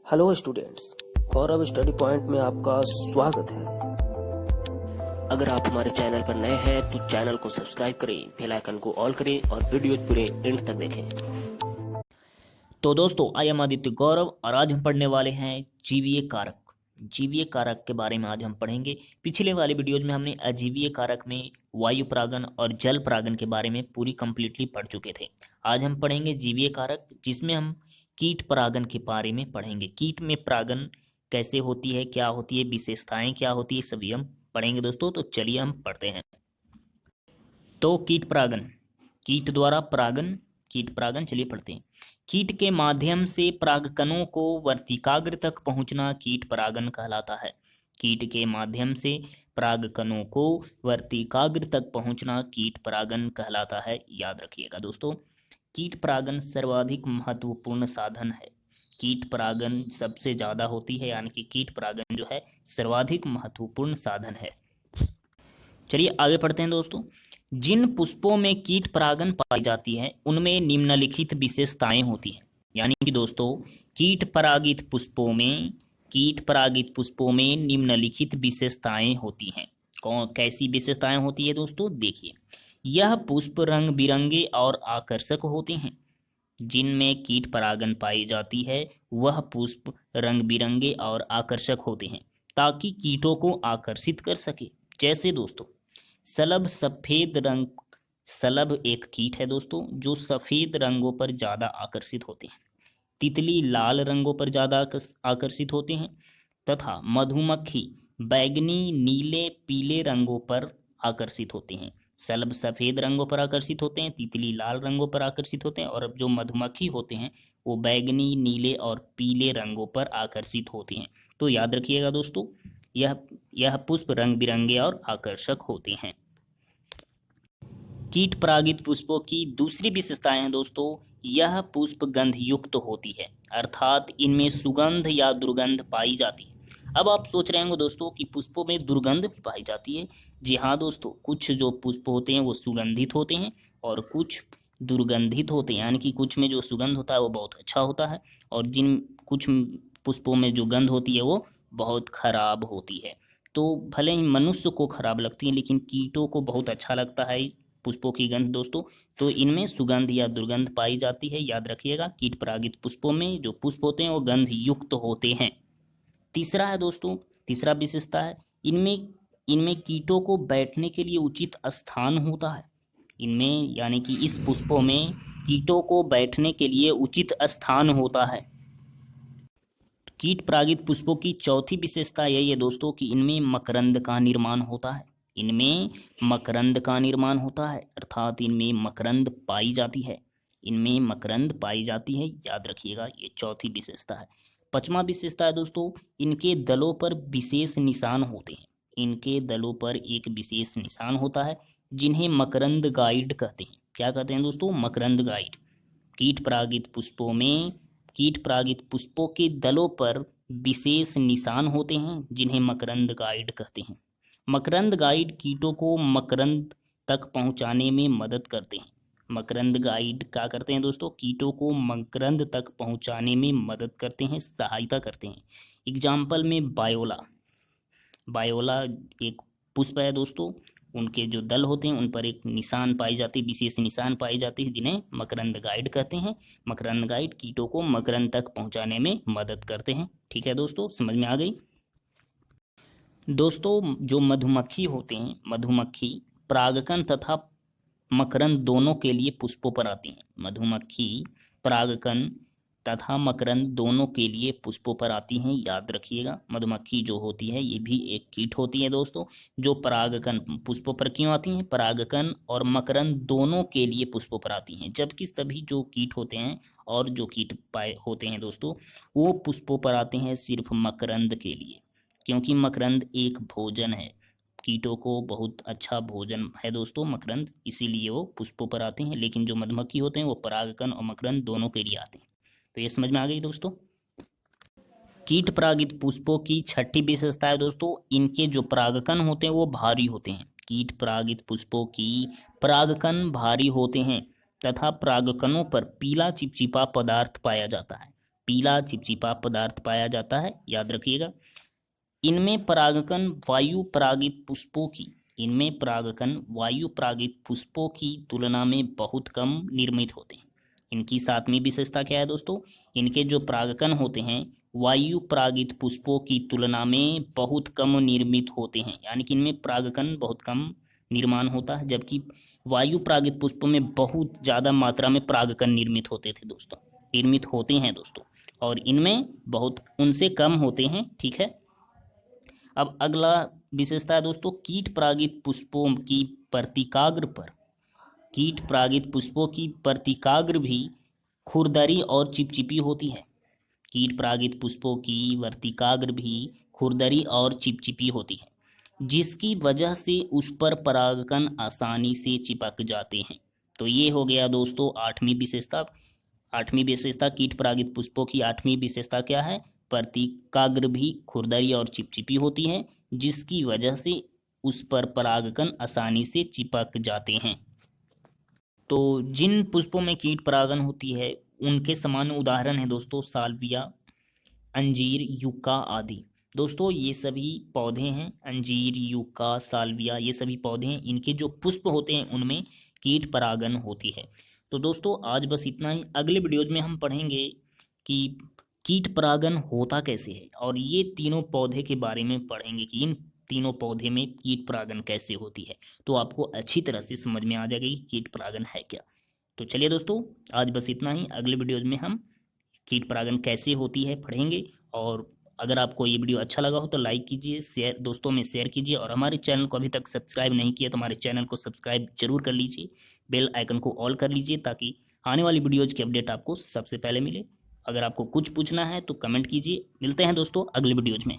Hello students, गौरव study point में आपका स्वागत है। अगर आप हमारे चैनल पर नए हैं तो चैनल को सब्सक्राइब करें, बेल आइकन को ऑल करें और वीडियो पूरे एंड तक देखें। तो दोस्तों, आई एम आदित्य गौरव और आज हम पढ़ने वाले हैं जीवीय कारक। जीवीय कारक के बारे में आज हम पढ़ेंगे। पिछले वाले वीडियोज में हमने अजीवीय कारक में वायु परागन और जल परागन के बारे में पूरी कंप्लीटली पढ़ चुके थे। आज हम पढ़ेंगे जीवीय कारक, जिसमें हम कीट परागन के बारे में पढ़ेंगे। कीट में परागन कैसे होती है, क्या होती है, विशेषताएं क्या होती है, सभी हम पढ़ेंगे दोस्तों। तो चलिए हम पढ़ते हैं। तो कीट परागन, कीट द्वारा परागन, कीट परागन, चलिए पढ़ते हैं। कीट के माध्यम से परागकणों को वर्तिकाग्र तक पहुंचना कीट परागन कहलाता है। कीट के माध्यम से परागकणों को वर्तिकाग्र तक पहुंचना कीट परागन कहलाता है। याद रखिएगा दोस्तों, कीट परागन सर्वाधिक महत्वपूर्ण साधन है। कीट परागन सबसे ज्यादा होती है, यानी कि कीट परागन जो है सर्वाधिक महत्वपूर्ण साधन है। चलिए आगे पढ़ते हैं दोस्तों। जिन पुष्पों में कीट परागन पाई जाती है उनमें निम्नलिखित विशेषताएं होती हैं। यानी कि दोस्तों, कीट परागित पुष्पों में निम्नलिखित विशेषताएं होती हैं। कैसी विशेषताएं होती है दोस्तों, देखिए। यह पुष्प रंग बिरंगे और आकर्षक होते हैं। जिनमें कीट परागन पाई जाती है वह पुष्प रंग बिरंगे और आकर्षक होते हैं ताकि कीटों को आकर्षित कर सके। जैसे दोस्तों, शलभ एक कीट है दोस्तों जो सफेद रंगों पर ज्यादा आकर्षित होते हैं। तितली लाल रंगों पर ज्यादा आकर्षित होते हैं तथा मधुमक्खी बैंगनी, नीले, पीले रंगों पर आकर्षित होते हैं। शलभ सफेद रंगों पर आकर्षित होते हैं, तितली लाल रंगों पर आकर्षित होते हैं और अब जो मधुमक्खी होते हैं वो बैंगनी, नीले और पीले रंगों पर आकर्षित होते हैं। तो याद रखिएगा दोस्तों, यह पुष्प रंग बिरंगे और आकर्षक होते हैं। कीट परागित पुष्पों की दूसरी विशेषताएं हैं दोस्तों, यह पुष्प गंध युक्त होती है, अर्थात इनमें सुगंध या दुर्गंध पाई जाती है। अब आप सोच रहे होंगे दोस्तों कि पुष्पों में दुर्गंध भी पाई जाती है। जी हाँ दोस्तों, कुछ जो पुष्प होते हैं वो सुगंधित होते हैं और कुछ दुर्गंधित होते हैं, यानी कि कुछ में जो सुगंध होता है वो बहुत अच्छा होता है और जिन कुछ पुष्पों में जो गंध होती है वो बहुत खराब होती है। तो भले ही मनुष्य को खराब लगती है लेकिन कीटों को बहुत अच्छा लगता है पुष्पों की गंध दोस्तों। तो इनमें सुगंध या दुर्गंध पाई जाती है। याद रखिएगा, कीट परागित पुष्पों में जो पुष्प होते हैं वो गंध युक्त होते हैं। तीसरा है दोस्तों, तीसरा विशेषता है, इनमें इनमें कीटों को बैठने के लिए उचित स्थान होता है। इनमें यानी कि इस पुष्पों में कीटों को बैठने के लिए उचित स्थान होता है। कीट परागित पुष्पों की चौथी विशेषता यही है दोस्तों कि इनमें मकरंद का निर्माण होता है। इनमें मकरंद का निर्माण होता है, अर्थात इनमें मकरंद पाई जाती है। इनमें मकरंद पाई जाती है, याद रखिएगा, ये चौथी विशेषता है। पांचवा विशेषता है दोस्तों, इनके दलों पर विशेष निशान होते हैं। इनके दलों पर एक विशेष निशान होता है जिन्हें मकरंद गाइड कहते हैं। क्या कहते हैं दोस्तों, मकरंद गाइड। कीट परागित पुष्पों के दलों पर विशेष निशान होते हैं जिन्हें मकरंद गाइड कहते हैं। मकरंद गाइड कीटों को मकरंद तक पहुंचाने में मदद करते हैं। मकरंद गाइड क्या करते हैं दोस्तों, कीटों को मकरंद तक पहुंचाने में मदद करते हैं, सहायता करते हैं। एग्जाम्पल में बायोला एक पुष्प है दोस्तों, उनके जो दल होते हैं उन पर एक निशान पाई जाती है, विशेष निशान पाई जाती है जिन्हें मकरंद गाइड कहते हैं। मकरंद गाइड कीटों को मकरंद तक पहुंचाने में मदद करते हैं। ठीक है दोस्तों, समझ में आ गई। दोस्तों, जो मधुमक्खी होते हैं, मधुमक्खी परागकण तथा मकरंद दोनों के लिए पुष्पों पर आती हैं। मधुमक्खी परागकण तथा मकरंद दोनों के लिए पुष्पों पर आती हैं। याद रखिएगा, मधुमक्खी जो होती है ये भी एक कीट होती है दोस्तों, जो परागकण पुष्पों पर क्यों आती हैं, परागकण और मकरंद दोनों के लिए पुष्पों पर आती हैं। जबकि सभी जो कीट होते हैं और जो कीट पाए होते हैं दोस्तों वो पुष्पों पर आते हैं सिर्फ मकरंद के लिए, क्योंकि मकरंद एक भोजन है, कीटों को बहुत अच्छा भोजन है दोस्तों मकरंद, इसीलिए वो पुष्पों पर आते हैं। लेकिन जो मधुमक्खी होते हैं वो परागकण और मकरंद दोनों के लिए आते हैं। तो ये समझ में आ गई दोस्तों। कीट परागित पुष्पों की छठी विशेषता है दोस्तों, इनके जो परागकण होते हैं वो भारी होते हैं। कीट परागित पुष्पों की परागकण भारी होते हैं तथा परागकणों पर पीला चिपचिपा पदार्थ पाया जाता है। पीला चिपचिपा पदार्थ पाया जाता है, याद रखिएगा। इनमें परागकण वायु परागित पुष्पों की तुलना में बहुत कम निर्मित होते हैं। इनकी सातवीं विशेषता क्या है दोस्तों? इनके जो परागकण होते हैं वायु परागित पुष्पों की तुलना में बहुत कम निर्मित होते हैं, यानी कि इनमें परागकण बहुत कम निर्माण होता है, जबकि वायु परागित पुष्पों में बहुत ज़्यादा मात्रा में परागकण निर्मित होते हैं दोस्तों, और इनमें बहुत उनसे कम होते हैं। ठीक है, अब अगला विशेषता है दोस्तों कीट परागित पुष्पों की वर्तिकाग्र भी खुरदरी और चिपचिपी होती है। कीट परागित पुष्पों की वर्तिकाग्र भी खुरदरी और चिपचिपी होती है, जिसकी वजह से उस पर परागकण आसानी से चिपक जाते हैं। तो ये हो गया दोस्तों आठवीं विशेषता। कीट परागित पुष्पों की आठवीं विशेषता क्या है? वर्तिकाग्र भी खुरदरी और चिपचिपी होती है, जिसकी वजह से उस पर परागकण आसानी से चिपक जाते हैं। तो जिन पुष्पों में कीट परागन होती है उनके सामान्य उदाहरण है दोस्तों साल्विया, अंजीर, यूका आदि। दोस्तों ये सभी पौधे हैं, अंजीर, यूका, साल्विया, ये सभी पौधे हैं, इनके जो पुष्प होते हैं उनमें कीट परागन होती है। तो दोस्तों आज बस इतना ही। अगले वीडियोज में हम पढ़ेंगे कि कीट परागन होता कैसे है, और ये तीनों पौधे के बारे में पढ़ेंगे कि इन तीनों पौधे में कीट परागन कैसे होती है। तो आपको अच्छी तरह से समझ में आ जाएगा कि कीट परागन है क्या। तो चलिए दोस्तों आज बस इतना ही। अगले वीडियोज में हम कीट परागन कैसे होती है पढ़ेंगे। और अगर आपको ये वीडियो अच्छा लगा हो तो लाइक कीजिए, दोस्तों में शेयर कीजिए, और हमारे चैनल को अभी तक सब्सक्राइब नहीं किया तो हमारे चैनल को सब्सक्राइब जरूर कर लीजिए, बेल आइकन को ऑल कर लीजिए ताकि आने वाली वीडियोज़ की अपडेट आपको सबसे पहले मिले। अगर आपको कुछ पूछना है तो कमेंट कीजिए। मिलते हैं दोस्तों अगले वीडियोज़ में।